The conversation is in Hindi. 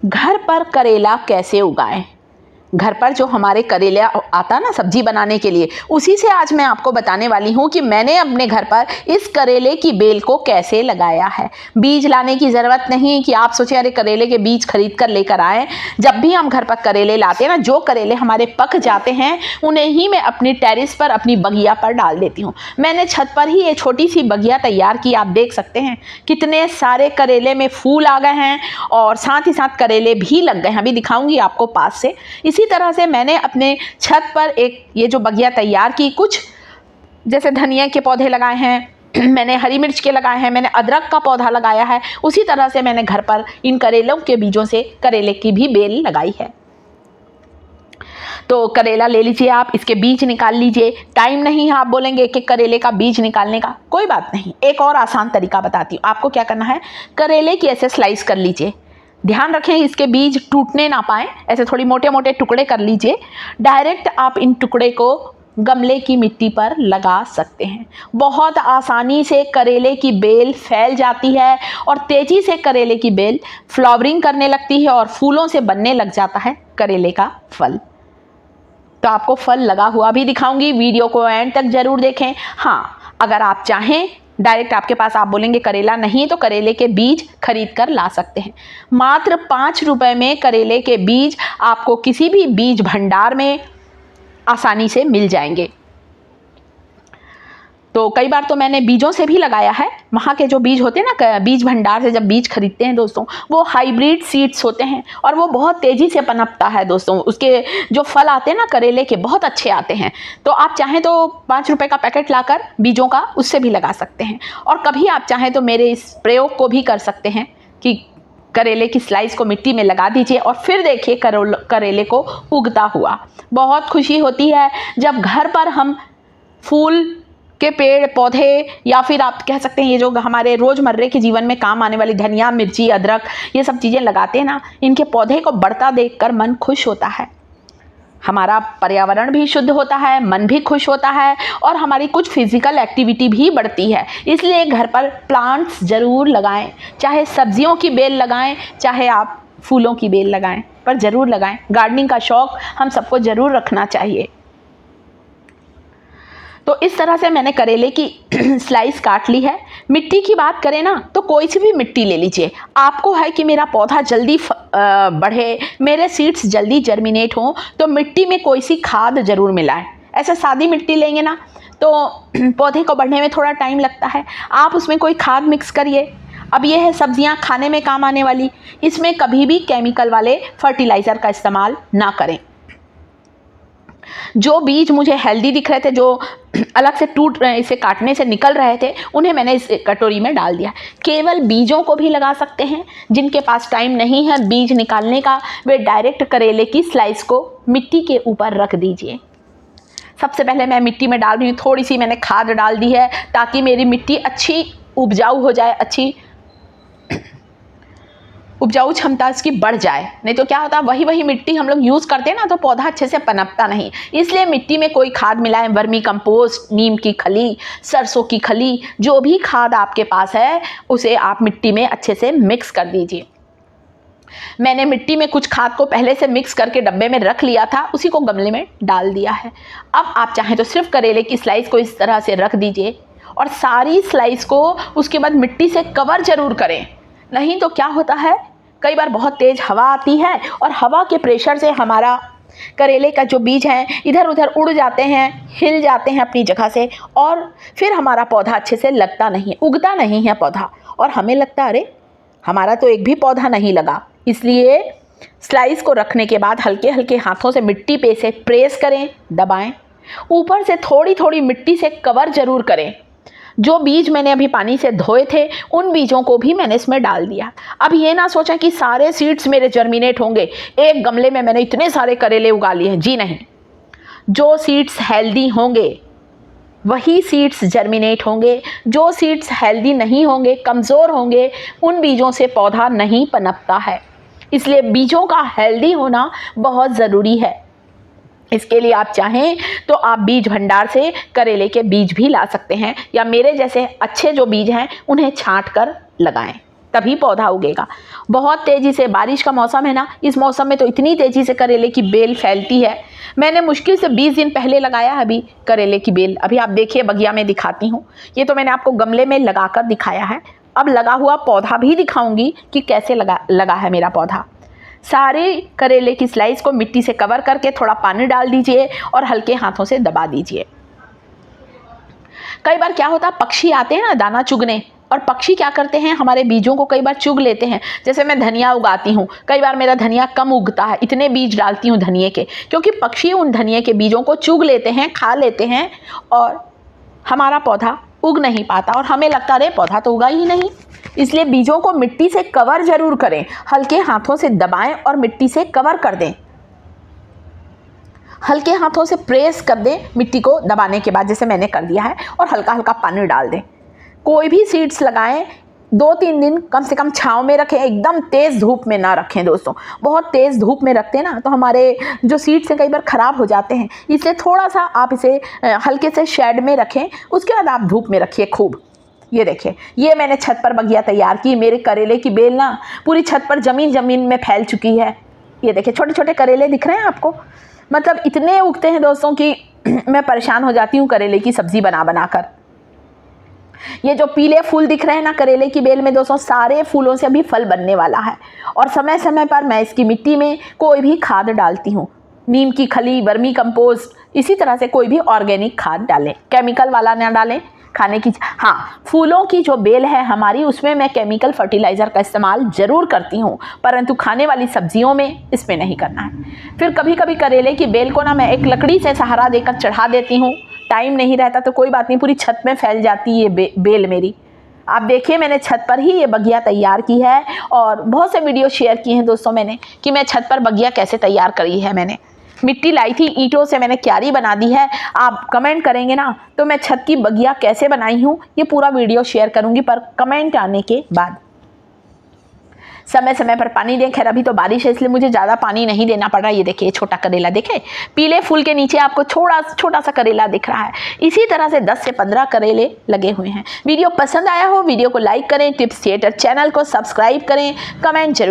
घर पर करेला कैसे उगाएं। घर पर जो हमारे करेला आता ना सब्जी बनाने के लिए, उसी से आज मैं आपको बताने वाली हूँ कि मैंने अपने घर पर इस करेले की बेल को कैसे लगाया है। बीज लाने की ज़रूरत नहीं कि आप सोचें अरे करेले के बीज खरीद कर लेकर आएँ। जब भी हम घर पर करेले लाते हैं ना, जो करेले हमारे पक जाते हैं उन्हें ही मैं अपनी टेरेस पर, अपनी बगिया पर डाल देती हूँ। मैंने छत पर ही ये छोटी सी बगिया तैयार की। आप देख सकते हैं कितने सारे करेले में फूल आ गए हैं और साथ ही साथ करेले भी लग गए हैं। अभी दिखाऊंगी आपको पास से। इसी तरह से मैंने अपने छत पर एक ये जो बगिया तैयार की, कुछ जैसे धनिया के पौधे लगाए हैं, मैंने हरी मिर्च के लगाए हैं, मैंने अदरक का पौधा लगाया है। उसी तरह से मैंने घर पर इन करेलों के बीजों से करेले की भी बेल लगाई है। तो करेला ले लीजिए, आप इसके बीज निकाल लीजिए। टाइम नहीं है, आप बोलेंगे कि करेले का बीज निकालने का, कोई बात नहीं, एक और आसान तरीका बताती हूँ आपको। क्या करना है, करेले की ऐसे स्लाइस कर लीजिए। ध्यान रखें इसके बीज टूटने ना पाए, ऐसे थोड़ी मोटे मोटे टुकड़े कर लीजिए। डायरेक्ट आप इन टुकड़े को गमले की मिट्टी पर लगा सकते हैं। बहुत आसानी से करेले की बेल फैल जाती है और तेज़ी से करेले की बेल फ्लावरिंग करने लगती है और फूलों से बनने लग जाता है करेले का फल। तो आपको फल लगा हुआ भी दिखाऊंगी, वीडियो को एंड तक जरूर देखें। हाँ, अगर आप चाहें डायरेक्ट आपके पास, आप बोलेंगे करेला नहीं, तो करेले के बीज खरीद कर ला सकते हैं। मात्र 5 रुपए में करेले के बीज आपको किसी भी बीज भंडार में आसानी से मिल जाएंगे। तो कई बार तो मैंने बीजों से भी लगाया है। वहाँ के जो बीज होते हैं ना, बीज भंडार से जब बीज खरीदते हैं दोस्तों, वो हाइब्रिड सीड्स होते हैं और वो बहुत तेज़ी से पनपता है दोस्तों। उसके जो फल आते हैं ना करेले के, बहुत अच्छे आते हैं। तो आप चाहें तो 5 रुपए का पैकेट लाकर बीजों का उससे भी लगा सकते हैं। और कभी आप चाहें तो मेरे इस प्रयोग को भी कर सकते हैं कि करेले की स्लाइस को मिट्टी में लगा दीजिए और फिर देखिए करेले को उगता हुआ। बहुत खुशी होती है जब घर पर हम फूल के पेड़ पौधे, या फिर आप कह सकते हैं ये जो हमारे रोज़मर्रे के जीवन में काम आने वाली धनिया, मिर्ची, अदरक, ये सब चीज़ें लगाते हैं ना, इनके पौधे को बढ़ता देखकर मन खुश होता है। हमारा पर्यावरण भी शुद्ध होता है, मन भी खुश होता है और हमारी कुछ फिजिकल एक्टिविटी भी बढ़ती है। इसलिए घर पर प्लांट्स ज़रूर लगाएं, चाहे सब्जियों की बेल लगाएं, चाहे आप फूलों की बेल लगाएं, पर ज़रूर लगाएं। गार्डनिंग का शौक़ हम सबको ज़रूर रखना चाहिए। तो इस तरह से मैंने करेले की स्लाइस काट ली है। मिट्टी की बात करें ना, तो कोई सी भी मिट्टी ले लीजिए। आपको है कि मेरा पौधा जल्दी बढ़े, मेरे सीड्स जल्दी जर्मिनेट हों, तो मिट्टी में कोई सी खाद ज़रूर मिलाएं। ऐसे सादी मिट्टी लेंगे ना तो पौधे को बढ़ने में थोड़ा टाइम लगता है। आप उसमें कोई खाद मिक्स करिए। अब ये है सब्जियां खाने में काम आने वाली, इसमें कभी भी केमिकल वाले फर्टिलाइज़र का इस्तेमाल ना करें। जो बीज मुझे हेल्दी दिख रहे थे, जो अलग से टूट रहे, इसे काटने से निकल रहे थे, उन्हें मैंने इस कटोरी में डाल दिया। केवल बीजों को भी लगा सकते हैं। जिनके पास टाइम नहीं है बीज निकालने का, वे डायरेक्ट करेले की स्लाइस को मिट्टी के ऊपर रख दीजिए। सबसे पहले मैं मिट्टी में डाल रही हूँ, थोड़ी सी मैंने खाद डाल दी है ताकि मेरी मिट्टी अच्छी उपजाऊ हो जाए, अच्छी उपजाऊ क्षमता इसकी बढ़ जाए। नहीं तो क्या होता है, वही मिट्टी हम लोग यूज़ करते हैं ना, तो पौधा अच्छे से पनपता नहीं। इसलिए मिट्टी में कोई खाद मिलाएं, वर्मी कंपोस्ट, नीम की खली, सरसों की खली, जो भी खाद आपके पास है उसे आप मिट्टी में अच्छे से मिक्स कर दीजिए। मैंने मिट्टी में कुछ खाद को पहले से मिक्स करके डब्बे में रख लिया था, उसी को गमले में डाल दिया है। अब आप चाहें तो सिर्फ करेले की स्लाइस को इस तरह से रख दीजिए और सारी स्लाइस को उसके बाद मिट्टी से कवर जरूर करें। नहीं तो क्या होता है, कई बार बहुत तेज़ हवा आती है और हवा के प्रेशर से हमारा करेले का जो बीज है इधर उधर उड़ जाते हैं, हिल जाते हैं अपनी जगह से, और फिर हमारा पौधा अच्छे से लगता नहीं, उगता नहीं है पौधा, और हमें लगता है अरे हमारा तो एक भी पौधा नहीं लगा। इसलिए स्लाइस को रखने के बाद हल्के हल्के हाथों से मिट्टी पे से प्रेस करें, दबाएं, ऊपर से थोड़ी थोड़ी मिट्टी से कवर जरूर करें। जो बीज मैंने अभी पानी से धोए थे उन बीजों को भी मैंने इसमें डाल दिया। अब ये ना सोचा कि सारे सीड्स मेरे जर्मिनेट होंगे, एक गमले में मैंने इतने सारे करेले उगा लिए हैं, जी नहीं। जो सीड्स हेल्दी होंगे वही सीड्स जर्मिनेट होंगे। जो सीड्स हेल्दी नहीं होंगे, कमज़ोर होंगे, उन बीजों से पौधा नहीं पनपता है। इसलिए बीजों का हेल्दी होना बहुत ज़रूरी है। इसके लिए आप चाहें तो आप बीज भंडार से करेले के बीज भी ला सकते हैं, या मेरे जैसे अच्छे जो बीज हैं उन्हें छांट कर लगाएं। तभी पौधा उगेगा। बहुत तेज़ी से बारिश का मौसम है ना, इस मौसम में तो इतनी तेज़ी से करेले की बेल फैलती है। मैंने मुश्किल से 20 दिन पहले लगाया है अभी करेले की बेल। अभी आप देखिए बगिया में दिखाती हूँ। ये तो मैंने आपको गमले में लगाकर दिखाया है। अब लगा हुआ पौधा भी दिखाऊंगी कि कैसे लगा है मेरा पौधा। सारे करेले की स्लाइस को मिट्टी से कवर करके थोड़ा पानी डाल दीजिए और हल्के हाथों से दबा दीजिए। कई बार क्या होता है, पक्षी आते हैं ना दाना चुगने, और पक्षी क्या करते हैं, हमारे बीजों को कई बार चुग लेते हैं। जैसे मैं धनिया उगाती हूँ, कई बार मेरा धनिया कम उगता है, इतने बीज डालती हूँ धनिये के, क्योंकि पक्षी उन धनिये के बीजों को चुग लेते हैं, खा लेते हैं, और हमारा पौधा उग नहीं पाता और हमें लगता है पौधा तो उगा ही नहीं। इसलिए बीजों को मिट्टी से कवर जरूर करें, हल्के हाथों से दबाएं और मिट्टी से कवर कर दें। हल्के हाथों से प्रेस कर दें मिट्टी को दबाने के बाद, जैसे मैंने कर दिया है, और हल्का हल्का पानी डाल दें। कोई भी सीड्स लगाएं 2-3 दिन कम से कम छांव में रखें, एकदम तेज़ धूप में ना रखें दोस्तों। बहुत तेज़ धूप में रखते हैं ना तो हमारे जो सीड्स हैं कई बार ख़राब हो जाते हैं। इसलिए थोड़ा सा आप इसे हल्के से शेड में रखें, उसके बाद आप धूप में रखिए खूब। ये देखिए, ये मैंने छत पर बगिया तैयार की। मेरे करेले की बेल ना पूरी छत पर ज़मीन में फैल चुकी है। ये देखिए छोटे छोटे करेले दिख रहे हैं आपको, मतलब इतने उगते हैं दोस्तों कि मैं परेशान हो जाती हूँ करेले की सब्ज़ी बना कर। ये जो पीले फूल दिख रहे हैं ना करेले की बेल में दोस्तों, सारे फूलों से अभी फल बनने वाला है। और समय समय पर मैं इसकी मिट्टी में कोई भी खाद डालती हूँ, नीम की खली, वर्मी कंपोस्ट, इसी तरह से कोई भी ऑर्गेनिक खाद डालें, केमिकल वाला ना डालें। खाने की, हाँ, फूलों की जो बेल है हमारी, उसमें मैं केमिकल फर्टिलाइज़र का इस्तेमाल ज़रूर करती हूँ, परंतु खाने वाली सब्जियों में इसमें नहीं करना है। फिर कभी कभी करेले की बेल को ना मैं एक लकड़ी से सहारा देकर चढ़ा देती हूँ। टाइम नहीं रहता तो कोई बात नहीं, पूरी छत में फैल जाती है बेल मेरी। आप देखिए मैंने छत पर ही ये बगिया तैयार की है, और बहुत से वीडियो शेयर किए हैं दोस्तों मैंने कि मैं छत पर बगिया कैसे तैयार करी है। मैंने मिट्टी लाई थी, ईंटों से मैंने क्यारी बना दी है। आप कमेंट करेंगे ना तो मैं छत की बगिया कैसे बनाई हूँ ये पूरा वीडियो शेयर करूँगी, पर कमेंट आने के बाद। समय समय पर पानी दें। खैर अभी तो बारिश है इसलिए मुझे ज़्यादा पानी नहीं देना पड़ रहा है। ये देखिए छोटा करेला, देखे पीले फूल के नीचे आपको छोटा सा करेला दिख रहा है। इसी तरह से 10 से 15 करेले लगे हुए हैं। वीडियो पसंद आया हो वीडियो को लाइक करें, टिप्स थिएटर चैनल को सब्सक्राइब करें, कमेंट जरूर